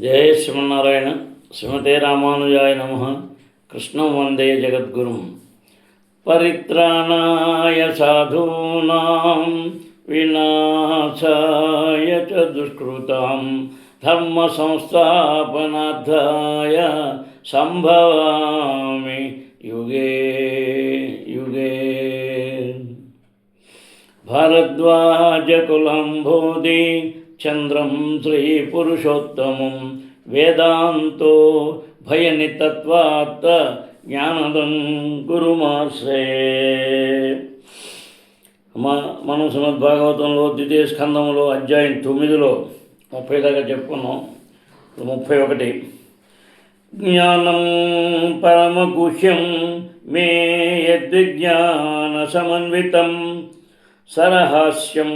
జయ శ్రీమన్నారాయణ. శ్రీమతే రామానుజాయ నమః. కృష్ణం వందే జగద్గురుం. పరిత్రాణాయ సాధూనాం వినాశాయ చ దుష్కృతాం ధర్మ సంస్థాపనార్థాయ సంభవామి యుగే యుగే. భారద్వాజకులంబోధి చంద్రం శ్రీపురుషోత్తమం వేదాంతో భయనితత్వాత్ జ్ఞానదం గురుమాశ్రయే. మనం శ్రీమద్భాగవతంలో ద్వితీయ స్కంధంలో అధ్యాయం 9లో 30 దాకా చెప్పుకున్నాం. 31. జ్ఞానం పరమగుహ్యం మే యద్విజ్ఞాన సమన్వితం సరహాస్యం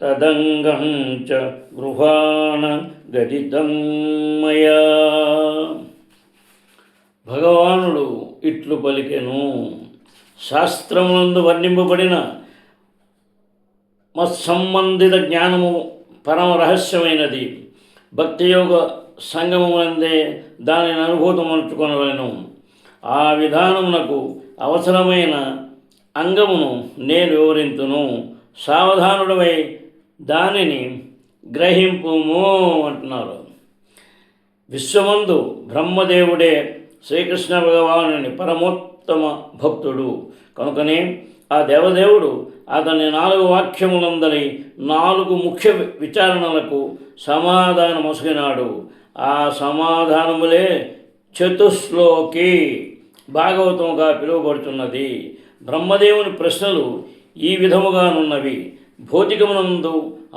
తదంగం చ గృహాణ గదితం మయా. భగవానుడు ఇట్లు పలికెను, శాస్త్రమునందు వర్ణింపబడిన మత్సంబంధిత జ్ఞానము పరమ రహస్యమైనది. భక్తియోగ సంగమమునందే దానిని అనుభూతమర్చుకొనవలెను. ఆ విధానమునకు అవసరమైన అంగమును నేను వివరింతును. సావధానుడవై దానిని గ్రహింపుము అంటున్నారు. విశ్వమందు బ్రహ్మదేవుడే శ్రీకృష్ణ భగవానుని పరమోత్తమ భక్తుడు కనుకనే ఆ దేవదేవుడు అతని 4 వాక్యములందరి 4 ముఖ్య విచారణలకు సమాధానమొసగినాడు. ఆ సమాధానములే చతుశ్లోకి భాగవతముగా పిలువబడుతున్నది. బ్రహ్మదేవుని ప్రశ్నలు ఈ విధముగానున్నవి. భౌతికమునందు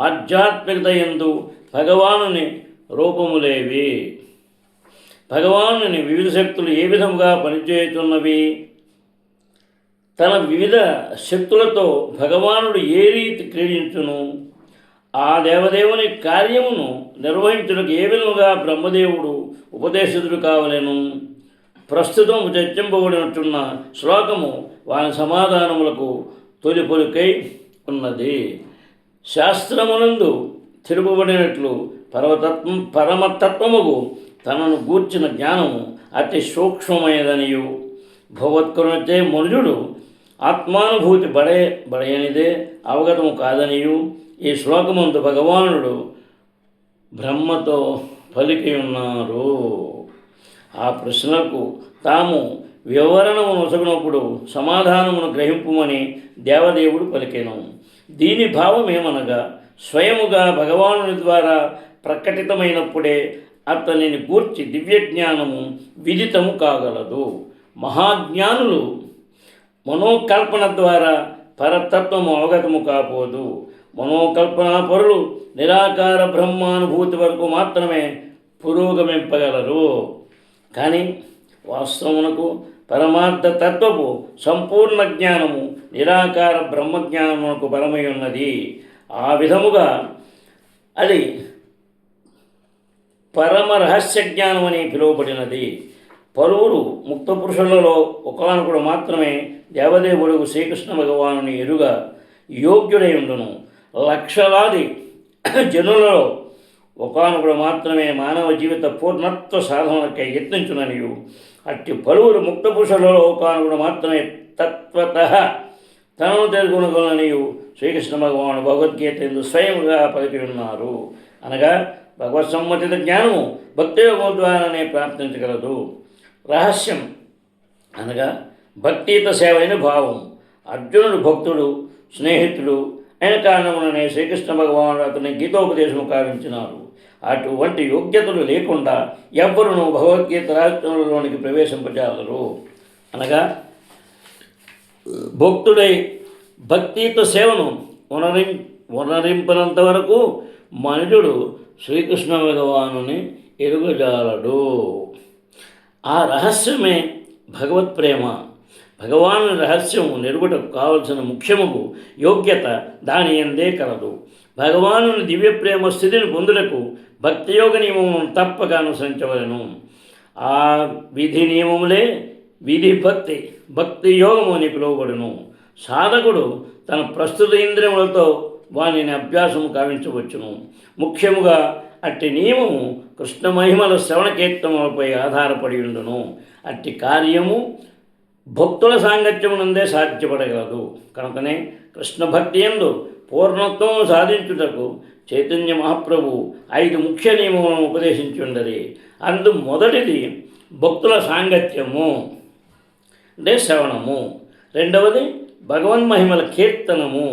ఆధ్యాత్మికత యందు భగవానుని రూపములేవి. భగవానుని వివిధ శక్తులు ఏ విధముగా పనిచేయుతున్నవి? తన వివిధ శక్తులతో భగవానుడు ఏ రీతి క్రీడించును? ఆ దేవదేవుని కార్యమును నిర్వహించుటకు ఏ విధముగా బ్రహ్మదేవుడు ఉపదేశితుడు కావలెను? ప్రస్తుతం చర్చింపబడినట్టున్న శ్లోకము వాని సమాధానములకు తొలి పొలికై ఉన్నది. శాస్త్రమునందు తెలుపబడినట్లు పరమతత్వముకు తనను గూర్చిన జ్ఞానము అతి సూక్ష్మమైనదనియు భగవత్కరుణచే మనుజుడు ఆత్మానుభూతి బడయనిదే అవగతము కాదనియు ఈ శ్లోకమందు భగవానుడు బ్రహ్మతో పలికి ఉన్నారు. ఆ ప్రశ్నలకు తాము వివరణము నొసగినప్పుడు సమాధానమును గ్రహింపుమని దేవదేవుడు పలికెను. దీని భావమేమనగా స్వయముగా భగవానుని ద్వారా ప్రకటితమైనప్పుడే అతనిని గూర్చి దివ్యజ్ఞానము విదితము కాగలదు. మహాజ్ఞానులు మనోకల్పన ద్వారా పరతత్వము అవగతము కాపోదు. మనోకల్పనా పరులు నిరాకార బ్రహ్మానుభూతి వరకు మాత్రమే పురోగమింపగలరు. కానీ వాస్తవమునకు పరమార్థ తత్వపు సంపూర్ణ జ్ఞానము నిరాకార బ్రహ్మజ్ఞానమునకు పరమై ఉన్నది. ఆ విధముగా అది పరమ రహస్య జ్ఞానం అని పిలువబడినది. పలువురు ముక్త పురుషులలో ఒకానొకడు మాత్రమే దేవదేవుడు శ్రీకృష్ణ భగవానుని ఎరుగ యోగ్యుడై ఉండును. లక్షలాది జనులలో ఒకానొకడు మాత్రమే మానవ జీవిత పూర్ణత్వ సాధనకై యత్నించుననియు అట్టి పలువురు ముక్త పురుషులలో ఒకానొకడు మాత్రమే తత్వత తనను తెలుగునగలనియు శ్రీకృష్ణ భగవానుడు భగవద్గీత ఎందు స్వయంగా పలికి ఉన్నారు. అనగా భగవత్ సమ్మతిత జ్ఞానము భక్తియోగం ద్వారానే ప్రాప్తించగలదు. రహస్యం అనగా భక్తియుత సేవ అయిన భావం. అర్జునుడు భక్తుడు స్నేహితుడు అయిన కారణముననే శ్రీకృష్ణ భగవానుడు అతని గీతోపదేశము కావించినారు. అటువంటి యోగ్యతలు లేకుండా ఎవ్వరును భగవద్గీత రహస్యంలోనికి ప్రవేశింపజాలరు. అనగా భక్తుడై భక్తియుత సేవను ఉనరింపనంత వరకు మనుజుడు శ్రీకృష్ణ భగవానుని ఎరుగజాలడు. ఆ రహస్యమే భగవత్ ప్రేమ. భగవాను రహస్యము నెరుగుటకు కావలసిన ముఖ్యముకు యోగ్యత దాని ఎందే కలదు. భగవానుని దివ్య ప్రేమ స్థితిని పొందుటకు భక్తియోగ నియమమును తప్పక అనుసరించవలెను. ఆ విధి నియమములే విధి భక్తి యోగము అని పిలువబడును. సాధకుడు తన ప్రస్తుత ఇంద్రియములతో వానిని అభ్యాసము కావించవచ్చును. ముఖ్యముగా అట్టి నియమము కృష్ణ మహిమల శ్రవణ కీర్తనలపై ఆధారపడి ఉండును. అట్టి కార్యము భక్తుల సాంగత్యమునందే సాధ్యపడగలదు. కనుకనే కృష్ణ భక్తి యందు పూర్ణత్వం సాధించుటకు చైతన్య మహాప్రభు 5 ముఖ్య నియమములను ఉపదేశించుండరి. అందు మొదటిది భక్తుల సాంగత్యము అంటే శ్రవణము, రెండవది భగవన్మహిమల కీర్తనము,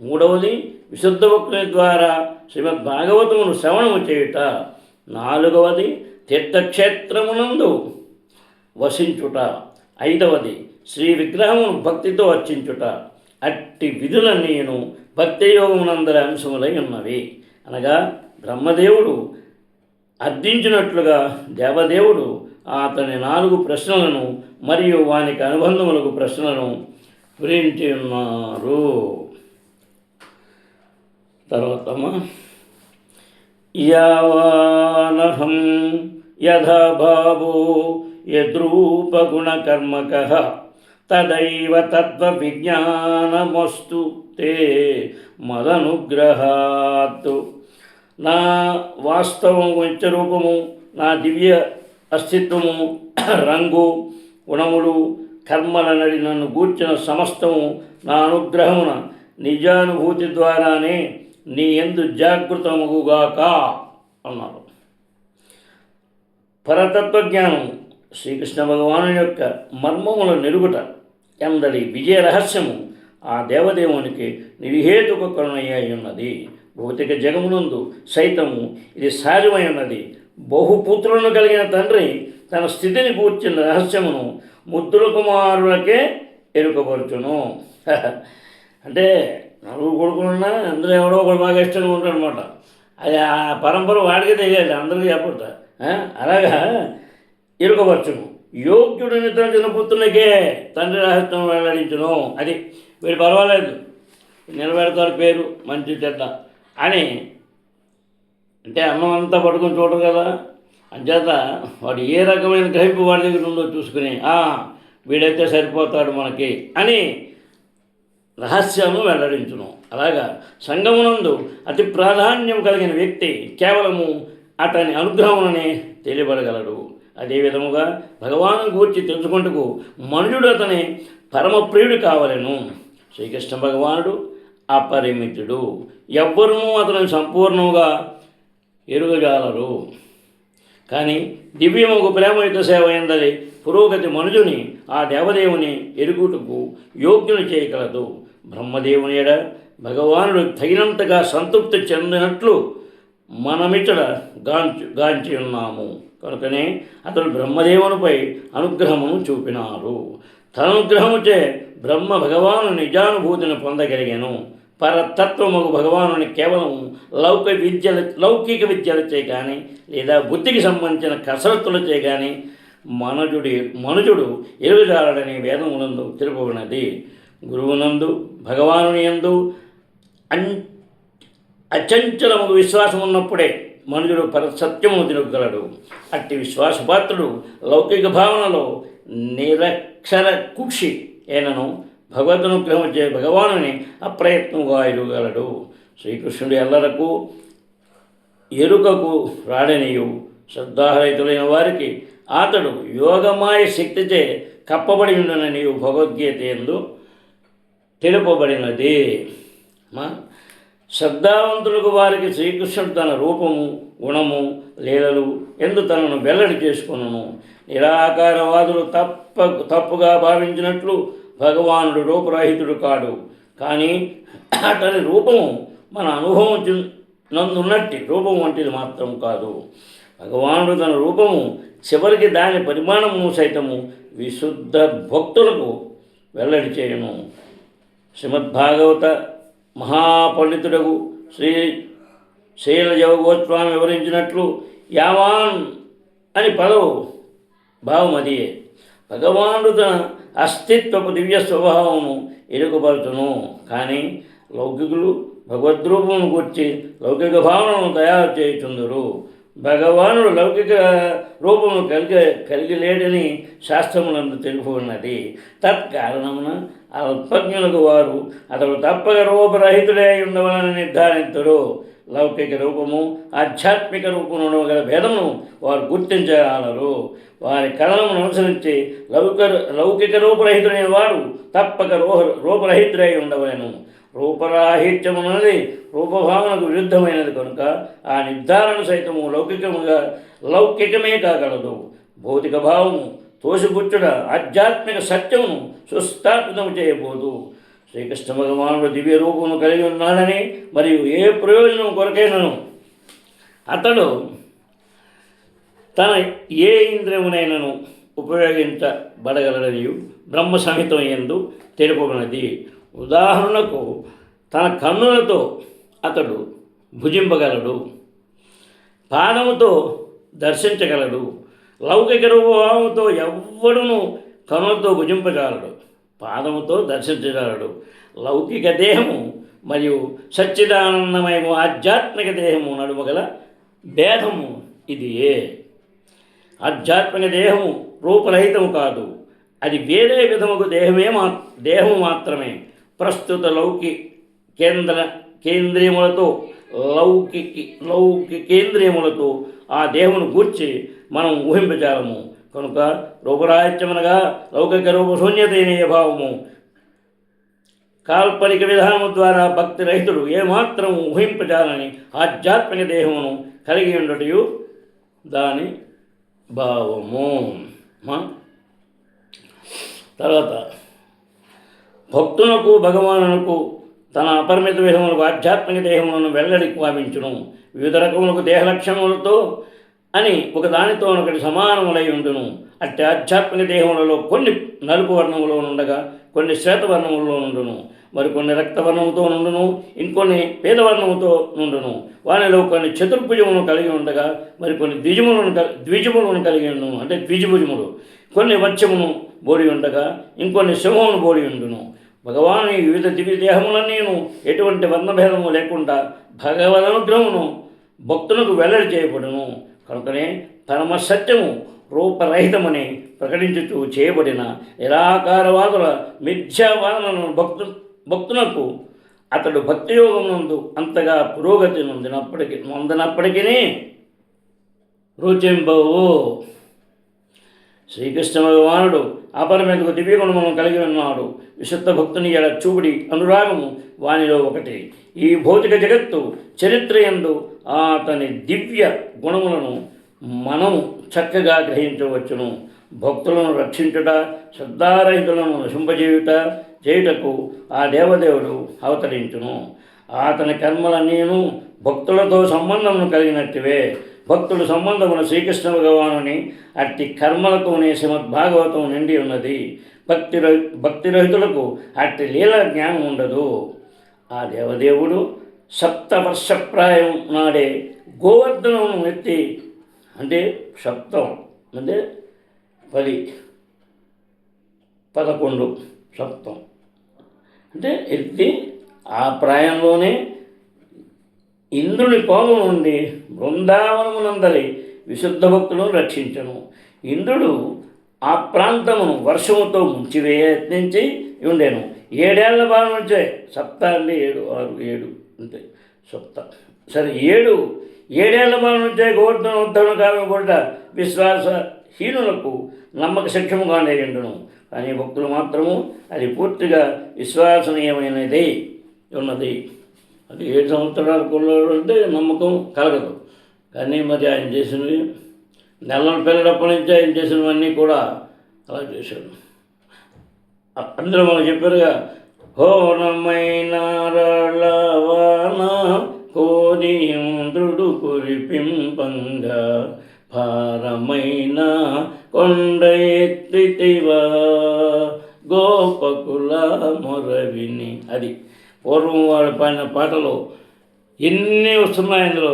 మూడవది విశుద్ధ భక్తుల ద్వారా శ్రీమద్ భాగవతమును శ్రవణము చేయుట, నాలుగవది తీర్థక్షేత్రమునందు వసించుట, ఐదవది శ్రీ విగ్రహమును భక్తితో అర్చించుట. అట్టి విధులన్నీను భక్తి యోగమునందరి అంశములై ఉన్నవి. అనగా బ్రహ్మదేవుడు అర్థించినట్లుగా దేవదేవుడు అతని 4 ప్రశ్నలను మరియు వానికి అనుబంధములకు ప్రశ్నలను గురించి ఉన్నారు. తర్వాత యావానహం యథా భావో యద్రూపగుణకర్మకః తదైవ తత్వవిజ్ఞానమస్తు తే మదనుగ్రహాత్. నా వాస్తవం నిత్యరూపము, నా దివ్య అస్తిత్వము, రంగు, గుణములు, కర్మలనడి నన్ను గూర్చిన సమస్తము నా అనుగ్రహమున నిజానుభూతి ద్వారానే నీ యందు జాగృతముగాక అన్నారు. పరతత్వజ్ఞానం శ్రీకృష్ణ భగవాను యొక్క మర్మముల నిరుగుట ఎందరి విజయ రహస్యము ఆ దేవదేవునికి నిర్హేతుక కరుణయ్య ఉన్నది. భౌతిక జగమునందు సైతము ఇది సాధ్యమై ఉన్నది. బహుపుత్రులను కలిగిన తండ్రి తన స్థితిని కూర్చిన రహస్యమును ముద్దుల కుమారులకే ఎరుకపరుచును. అంటే 4 కొడుకులున్నా అందులో ఎవడో ఒకడు బాగా ఇష్టంగా ఉంటాడు అనమాట. అది ఆ పరంపర వాడికి తెలియాలి, అందరికీ చెప్పట. అలాగా ఎరుకపరచును. యోగ్యుడిని తన పుత్రునికే తండ్రి రహస్యం వెల్లడించును. అది వీడు పర్వాలేదు, నిలబెడతారు పేరు మంచి చెడ్డ అని. అంటే అన్నం అంతా పట్టుకొని చూడరు కదా, అంచేత వాడు ఏ రకమైన గ్రహింపు వాడి దగ్గర ఉందో చూసుకుని వీడైతే సరిపోతాడు మనకి అని రహస్యాలను వెల్లడించును. అలాగా సంగమునందు అతి ప్రాధాన్యం కలిగిన వ్యక్తి కేవలము అతని అనుగ్రహముననే తెలియబడగలడు. అదే విధముగా భగవాను గూర్చి తెలుసుకుంటూ మనుజుడు అతని పరమప్రియుడు కావలెను. శ్రీకృష్ణ భగవానుడు అపరిమితుడు, ఎవ్వరూ అతని సంపూర్ణంగా ఎరుగజాలరు. కానీ దివ్యముకు ప్రేమయుత సేవ ఎందరి పురోగతి మనుజుని ఆ దేవదేవుని ఎరుగుటకు యోగ్యుని చేయగలదు. బ్రహ్మదేవుని ఎడ భగవానుడు తగినంతగా సంతృప్తి చెందినట్లు మనమిచ్చడ గాంచి ఉన్నాము. కనుకనే అతడు బ్రహ్మదేవునిపై అనుగ్రహమును చూపినాడు. తన అనుగ్రహముచే బ్రహ్మ భగవాను నిజానుభూతిని పొందగలిగాను. పరతత్వముకు భగవానుని కేవలం లౌకిక విద్యలచే కానీ లేదా బుద్ధికి సంబంధించిన కసరత్తులచే కానీ మనుజుడు ఎరుగజాలడని వేదమునందు తెలుపబడినది. గురువునందు భగవానుని యందు అచంచలముకు విశ్వాసం ఉన్నప్పుడే మనుజుడు పరసత్యమును తిరగలడు. అట్టి విశ్వాసపాత్రుడు లౌకిక భావనలో నిరక్షర కుక్షి అయినను భగవదనుగ్రహం చే భగవానుని అప్రయత్నంగా ఎరుగలడు. శ్రీకృష్ణుడి ఎల్లరకు ఎరుకకు రాడనియు శ్రద్ధారహితులైన వారికి అతడు యోగమాయ శక్తిచే కప్పబడి ఉండనని భగవద్గీత యందు తెలుపబడినది. శ్రద్ధావంతులకు వారికి శ్రీకృష్ణుడు తన రూపము, గుణము, లీలలు ఎందు తనను వెల్లడి చేసుకున్నాను. నిరాకారవాదులు తప్పుగా భావించినట్లు భగవానుడు రూపరహితుడు కాడు. కానీ అతని రూపము మన అనుభవం నందున్నట్టి రూపం వంటిది మాత్రం కాదు. భగవానుడు తన రూపము చివరికి దాని పరిమాణము సైతము విశుద్ధ భక్తులకు వెల్లడి చేయను. శ్రీమద్భాగవత మహాపండితుడకు శ్రీ శైలజ గోస్వామి వివరించినట్లు యావాన్ అని పదవు భావం అదే. భగవానుడు తన అస్తిత్వపు దివ్య స్వభావమును ఎరుకపరచును. కానీ లౌకికులు భగవద్రూపమును గుర్చి లౌకిక భావనను తయారు చేయుచుందురు. భగవానుడు లౌకిక రూపము కలిగి లేడని శాస్త్రములందు తెలుపున్నది. తత్కారణమున అల్పజ్ఞులకు వారు అతడు తప్పక రూపరహితుడే ఉండవలని నిర్ధారించరు. లౌకిక రూపము ఆధ్యాత్మిక రూపంలో గల భేదమును వారు గుర్తించగలరు. వారి కథనమును అనుసరించి లౌకిక రూపరహితుడైన వాడు తప్పక రూపరహితుడై ఉండవలను. రూపరాహిత్యమున్నది రూపభావనకు విరుద్ధమైనది కనుక ఆ నిర్ధారణ సైతము లౌకికమే కాగలదు. భౌతిక భావము తోసిపుచ్చుట ఆధ్యాత్మిక సత్యమును సుస్థాపితము చేయబోదు. శ్రీకృష్ణ భగవానుడు దివ్య రూపమును కలిగి ఉన్నాడని మరియు ఏ ప్రయోజనం కొరకైనను అతడు తన ఏ ఇంద్రియమునైనను ఉపయోగించబడగలడని బ్రహ్మ సంహితం యందు తెలుపబడినది. ఉదాహరణకు తన కన్నులతో అతడు భుజింపగలడు, పాదముతో దర్శించగలడు. లౌకిక రూపభావంతో ఎవ్వడును కన్నులతో భుజింపగలడు, పాదముతో దర్శించగలడు. లౌకిక దేహము మరియు సచ్చిదానందమయము ఆధ్యాత్మిక దేహము నడుమగల భేదము ఇది. ఆధ్యాత్మిక దేహము రూపరహితము కాదు, అది వేరే విధముకు దేహము మాత్రమే. ప్రస్తుత కేంద్రియములతో కేంద్రియములతో ఆ దేహమును గూర్చి మనం ఊహింపజాలము. కనుక రూపరాహిత్యమనగా లౌకిక రూపశూన్యతైన భావము. కాల్పనిక విధానము ద్వారా భక్తి రహితుడు ఏమాత్రం ఊహింపజాలని ఆధ్యాత్మిక దేహమును కలిగి ఉండటయు దాని భావము. తర్వాత భక్తునకు భగవానునకు తన అపరిమిత విధములకు ఆధ్యాత్మిక దేహములను వెల్లడి భావించును. వివిధ రకములకు దేహ లక్షణములతో అని ఒకదానితో ఒకటి సమానములై ఉండును. అట్టి ఆధ్యాత్మిక దేహములలో కొన్ని నలుపు వర్ణములో ఉండగా కొన్ని శ్వేతవర్ణములో నుండును, మరికొన్ని రక్తవర్ణముతో నుండును, ఇంకొన్ని పేదవర్ణముతో నుండును. వానిలో కొన్ని చతుర్భుజములను కలిగి ఉండగా మరికొన్ని ద్విజములను కలిగి ఉండును, అంటే ద్విజభుజములు. కొన్ని వచ్చమును బోడి ఉండగా ఇంకొన్ని సింహమును బోడి ఉండును. భగవాను ఈ వివిధ దివ్య దేహములన్నీను ఎటువంటి వర్ణభేదము లేకుండా భగవదనుగ్రహమును భక్తులకు వెల్లడి చేయబడును. కనుకనే పరమ సత్యము రూపరహితమని ప్రకటించుతూ చేయబడిన నిరాకారవాదుల మిథ్యావాదనను భక్తునకు అతడు భక్తియోగమునందు అంతగా పురోగతి నొందినప్పటికీ రుచింపవు. శ్రీకృష్ణ భగవానుడు అపరిమితకు దివ్య గుణములను కలిగి ఉన్నాడు. విశుద్ధ భక్తుని ఎడ చూపుడి అనురాగము వానిలో ఒకటి. ఈ భౌతిక జగత్తు చరిత్ర యందు అతని దివ్య గుణములను మనము చక్కగా గ్రహించవచ్చును. భక్తులను రక్షించుట, శ్రద్ధారహితులను చేయుటకు ఆ దేవదేవుడు అవతరించును. అతని కర్మలన్నీను భక్తులతో సంబంధమును కలిగినట్టువే. భక్తుల సంబంధమున శ్రీకృష్ణ భగవానుని అట్టి కర్మలతోనే శ్రీమద్భాగవతం నిండి ఉన్నది. భక్తిరహితులకు అట్టి లీల జ్ఞానం ఉండదు. ఆ దేవదేవుడు సప్తవర్షప్రాయం నాడే గోవర్ధనమును ఎత్తి, అంటే సప్తం అంటే 11 సప్తం అంటే ఎత్తి ఆ ప్రాయంలోనే ఇంద్రుని కోపం నుండి బృందావనమునందరి విశుద్ధ భక్తులను రక్షించను. ఇంద్రుడు ఆ ప్రాంతమును వర్షముతో ముంచివేయ యత్నించి ఉండేను. 7 ఏళ్ల బాల నుంచే సప్త అంటే 7 6 7 అంతే సప్త సరే 7 ఏళ్ల బాల నుంచే గోవర్ధన ఉద్ధరణ కాకపోట విశ్వాసహీనులకు నమ్మక శక్ష్యముగానే ఉండును. కానీ భక్తులు మాత్రము అది పూర్తిగా విశ్వసనీయమైనది ఉన్నది. అది 7 సంవత్సరాల కుర్రాడు అంటే నమ్మకం కలగదు. కానీ మరి ఆయన చేసినవి నెలల పిల్లడప్పటి నుంచి ఆయన చేసినవన్నీ కూడా అలా చేశాడు. అందరూ మనం చెప్పారుగా, హోనమైన రాళ్ళవాన కోరి ఇంద్రుడు కురిపింపంగా భారమైన కొండ ఎత్తితివా గోపకుల మొరవిని. అది పూర్వం వాడు పాడిన పాటలు ఎన్ని వస్తున్నాయి. అందులో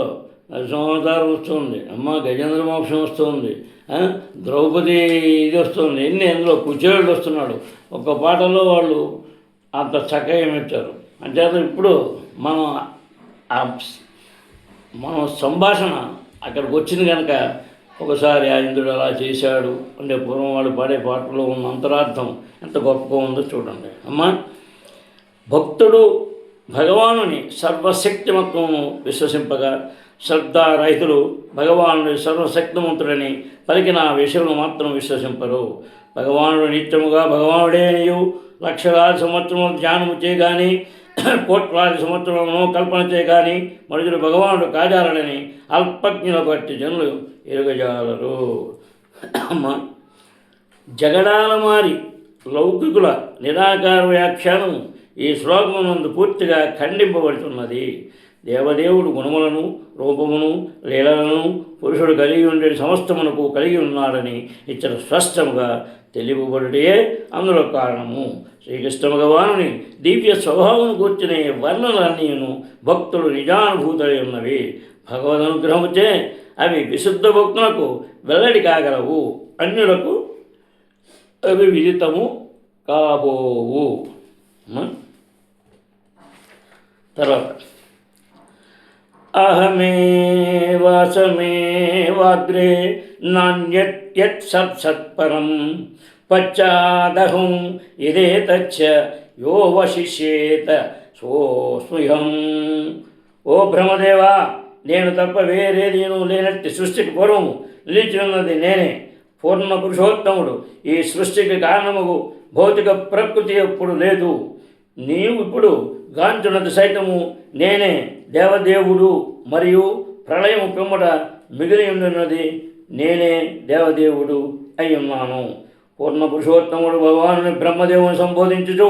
నరసింహావతారం వస్తుంది, అమ్మ గజేంద్ర మోక్షం వస్తుంది, ద్రౌపది ఇది వస్తుంది, ఎన్ని అందులో కుచేరుడు వస్తున్నాడు. ఒక పాటలో వాళ్ళు అంత చక్కగా ఏమిచ్చారు. అంచేత ఇప్పుడు మనం సంభాషణ అక్కడికి వచ్చింది కనుక ఒకసారి ఆ ఇంద్రుడు అలా చేశాడు అంటే పూర్వం వాడు పాడే పాటలో ఉన్న అంతరార్థం ఎంత గొప్పగా ఉందో చూడండి. అమ్మ భక్తుడు భగవానుని సర్వశక్తిమత్వమును విశ్వసింపగా, శ్రద్ధారహితులు భగవానుడి సర్వశక్తిమంతుడని పలికిన విషయమును మాత్రం విశ్వసింపరు. భగవానుడు నిత్యముగా భగవానుడే అనియు, లక్షలాది సంవత్సరములు ధ్యానము చేయగాని, కోట్లాది సంవత్సరములను కల్పన చేయగాని మనుషులు భగవానుడు కాజాలనని అల్పజ్ఞుల బట్టి జనులు ఎరుగజాలరు. అమ్మ, జగడాల మారి లౌకికుల నిరాకార వ్యాఖ్యానం ఈ శ్లోకమునందు పూర్తిగా ఖండింపబడుతున్నది. దేవదేవుడు గుణములను, రూపమును, లీలలను పురుషుడు కలిగి ఉండే సమస్తమునకు కలిగి ఉన్నాడని ఇచ్చట స్పష్టముగా తెలియబడుటే అందులో కారణము. శ్రీకృష్ణ భగవానుని దివ్య స్వభావం కూర్చున్న వర్ణనలన్నీను భక్తులు నిజానుభూతులై ఉన్నవి. భగవద్ అనుగ్రహముచే అవి విశుద్ధ భక్తులకు వెల్లడి కాగలవు, అన్యులకు అవి విదితము కాబోవు. తర్వాత అహమేవాసమేవాగ్రే నాణ్యత్ సత్సత్పరం పశ్చాదహం ఇదే తచ్చ యో వశిష్యేత సోస్మృహం. ఓ బ్రహ్మదేవా, నేను తప్ప వేరేది లేనట్టి సృష్టికి పూర్వము నిలిచినది నేనే. పూర్ణ పురుషోత్తముడు ఈ సృష్టికి కారణముకు భౌతిక ప్రకృతి ఎప్పుడు లేదు. నీవు ఇప్పుడు గాంచున్నది సైతము నేనే. దేవదేవుడు మరియు ప్రళయము పిమ్మట మిగిలి ఉన్నది నేనే దేవదేవుడు అయి ఉన్నాను. పూర్ణ పురుషోత్తముడు భగవానుని బ్రహ్మదేవుని సంబోధించుచు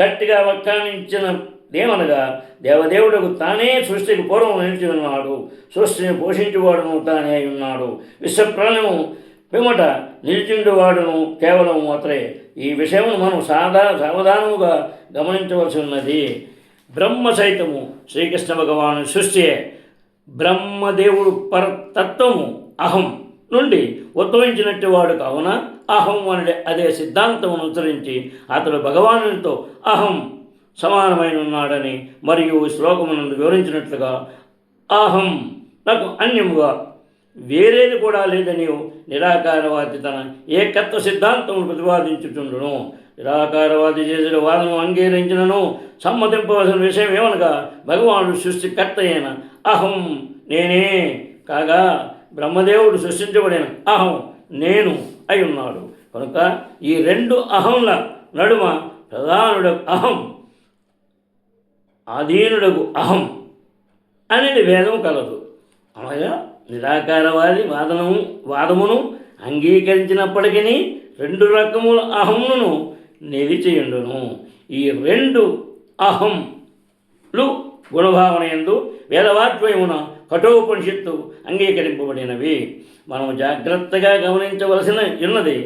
గట్టిగా వ్యాఖ్యానించినదేమనగా, దేవదేవుడుకు తానే సృష్టికి పూర్వం నిలిచి ఉన్నాడు. సృష్టిని పోషించువాడును తానే అయి ఉన్నాడు. విశ్వప్రళయము పిమ్మట నిలిచిండువాడును కేవలం అతడే. ఈ విషయమును మనం సావధానముగా గమనించవలసి ఉన్నది. బ్రహ్మ సైతము శ్రీకృష్ణ భగవాను సృష్టియే. బ్రహ్మదేవుడు పరతత్వము అహం నుండి ఉద్భవించినట్టు వాడు కావున అహం అనే అదే సిద్ధాంతమును అనుసరించి అతడు భగవానునితో అహం సమానమైన ఉన్నాడని మరియు ఈ శ్లోకమునందు వివరించినట్లుగా అహం నాకు అన్యముగా వేరేది కూడా లేదని నిరాకారవాది తన ఏకత్వ సిద్ధాంతమును ప్రతిపాదించుచుండును. నిరాకారవాది చేసిన వాదను అంగీకరించినను సమ్మతింపవలసిన విషయం ఏమనగా, భగవానుడు సృష్టికర్త అయిన అహం నేనే కాగా బ్రహ్మదేవుడు సృష్టించబడిన అహం నేను అయి ఉన్నాడు. కనుక ఈ రెండు అహంల నడుమ ప్రధానుడకు అహం, అధీనుడకు అహం అనేది వేదం కలదు. అనగా నిరాకారవాది వాదమును అంగీకరించినప్పటికీ రెండు రకముల అహమును నిలిచియుండును. ఈ రెండు అహంలు గుణభావన యందు వేదవాక్యమున కఠోపనిషత్తు అంగీకరింపబడినవి. మనం జాగ్రత్తగా గమనించవలసిన ఉన్నది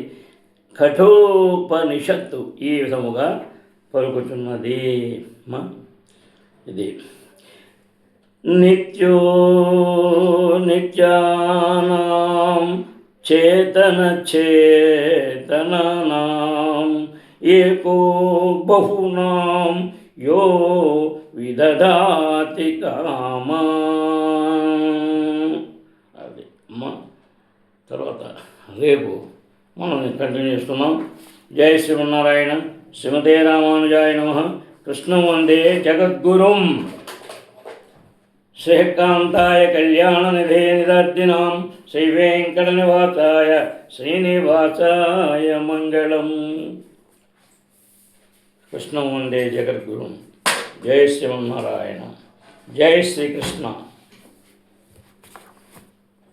కఠోపనిషత్తు ఈ విధముగా పలుకుతున్నది. ఇది నిత్యో నిత్యానాం చేతన చేతనానాం ఏకో బహూనాం యో విదధాతి కామా. అది అమ్మ. తర్వాత రేపు మనం కంటిన్యూ చేస్తున్నాం. జై శ్రీమన్నారాయణ. శ్రీమతే రామానుజాయ నమః. కృష్ణం వందే జగద్గురుం. శ్రీకాంతాయ కళ్యాణనిధే నిదర్దినాం శ్రీవేంకటనివాసాయ శ్రీనివాసాయ మంగళం. కృష్ణం వందే జగద్గురుం. జై శ్రీమన్నారాయణ. జై శ్రీకృష్ణ.